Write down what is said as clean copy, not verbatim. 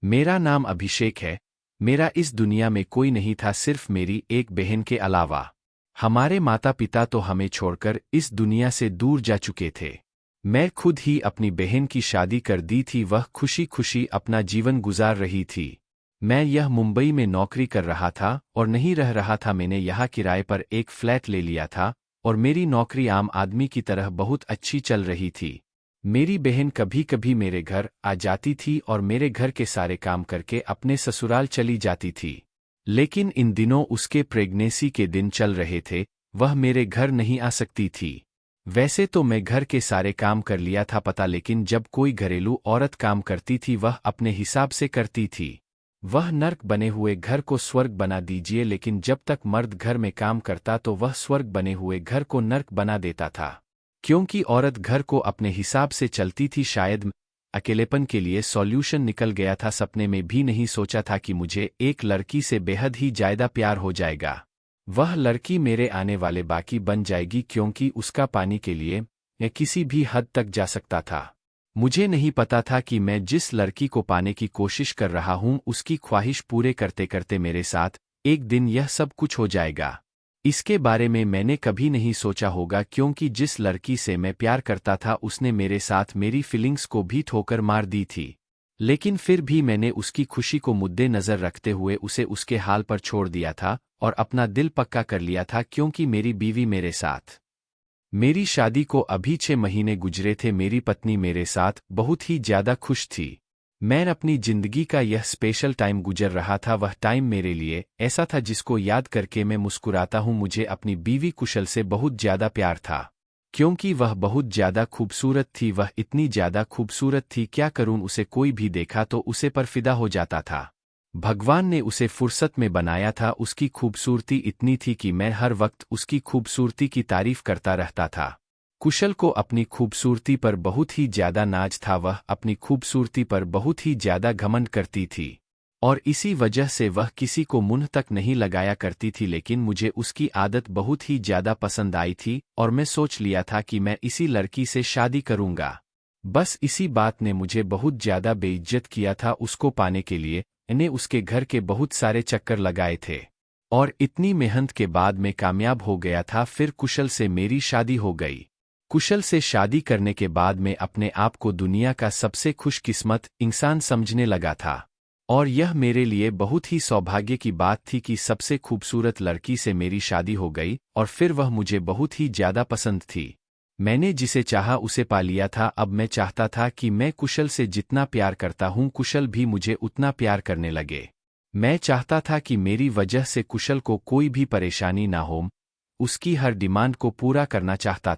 मेरा नाम अभिषेक है। मेरा इस दुनिया में कोई नहीं था सिर्फ मेरी एक बहन के अलावा। हमारे माता पिता तो हमें छोड़कर इस दुनिया से दूर जा चुके थे। मैं खुद ही अपनी बहन की शादी कर दी थी। वह खुशी खुशी अपना जीवन गुजार रही थी। मैं यह मुंबई में नौकरी कर रहा था और नहीं रह रहा था। मैंने यहाँ किराए पर एक फ्लैट ले लिया था और मेरी नौकरी आम आदमी की तरह बहुत अच्छी चल रही थी। मेरी बहन कभी कभी मेरे घर आ जाती थी और मेरे घर के सारे काम करके अपने ससुराल चली जाती थी। लेकिन इन दिनों उसके प्रेगनेंसी के दिन चल रहे थे, वह मेरे घर नहीं आ सकती थी। वैसे तो मैं घर के सारे काम कर लिया था पता, लेकिन जब कोई घरेलू औरत काम करती थी वह अपने हिसाब से करती थी। वह नर्क बने हुए घर को स्वर्ग बना दीजिए, लेकिन जब तक मर्द घर में काम करता तो वह स्वर्ग बने हुए घर को नर्क बना देता था, क्योंकि औरत घर को अपने हिसाब से चलती थी। शायद अकेलेपन के लिए सॉल्यूशन निकल गया था। सपने में भी नहीं सोचा था कि मुझे एक लड़की से बेहद ही ज्यादा प्यार हो जाएगा। वह लड़की मेरे आने वाले बाकी बन जाएगी, क्योंकि उसका पाने के लिए मैं किसी भी हद तक जा सकता था। मुझे नहीं पता था कि मैं जिस लड़की को पाने की कोशिश कर रहा हूं उसकी ख्वाहिश पूरे करते करते मेरे साथ एक दिन यह सब कुछ हो जाएगा। इसके बारे में मैंने कभी नहीं सोचा होगा, क्योंकि जिस लड़की से मैं प्यार करता था उसने मेरे साथ मेरी फीलिंग्स को भी ठोकर मार दी थी। लेकिन फिर भी मैंने उसकी खुशी को मुद्देनजर रखते हुए उसे उसके हाल पर छोड़ दिया था और अपना दिल पक्का कर लिया था, क्योंकि मेरी बीवी मेरे साथ। मेरी शादी को अभी 6 महीने गुजरे थे। मेरी पत्नी मेरे साथ बहुत ही ज्यादा खुश थी। मैं अपनी जिंदगी का यह स्पेशल टाइम गुजर रहा था। वह टाइम मेरे लिए ऐसा था जिसको याद करके मैं मुस्कुराता हूं। मुझे अपनी बीवी कुशल से बहुत ज्यादा प्यार था, क्योंकि वह बहुत ज्यादा खूबसूरत थी। वह इतनी ज्यादा खूबसूरत थी, क्या करूं, उसे कोई भी देखा तो उसे पर फिदा हो जाता था। भगवान ने उसे फुर्सत में बनाया था। उसकी खूबसूरती इतनी थी कि मैं हर वक्त उसकी खूबसूरती की तारीफ करता रहता था। कुशल को अपनी खूबसूरती पर बहुत ही ज्यादा नाज था। वह अपनी खूबसूरती पर बहुत ही ज्यादा घमंड करती थी और इसी वजह से वह किसी को मुंह तक नहीं लगाया करती थी। लेकिन मुझे उसकी आदत बहुत ही ज्यादा पसंद आई थी और मैं सोच लिया था कि मैं इसी लड़की से शादी करूंगा। बस इसी बात ने मुझे बहुत ज्यादा बेइज्जत किया था। उसको पाने के लिए मैंने उसके घर के बहुत सारे चक्कर लगाए थे और इतनी मेहनत के बाद मैं कामयाब हो गया था। फिर कुशल से मेरी शादी हो गई। कुशल से शादी करने के बाद मैं अपने आप को दुनिया का सबसे खुशकिस्मत इंसान समझने लगा था और यह मेरे लिए बहुत ही सौभाग्य की बात थी कि सबसे खूबसूरत लड़की से मेरी शादी हो गई और फिर वह मुझे बहुत ही ज्यादा पसंद थी। मैंने जिसे चाहा उसे पा लिया था। अब मैं चाहता था कि मैं कुशल से जितना प्यार करता हूं कुशल भी मुझे उतना प्यार करने लगे। मैं चाहता था कि मेरी वजह से कुशल को कोई भी परेशानी ना हो। उसकी हर डिमांड को पूरा करना चाहता था।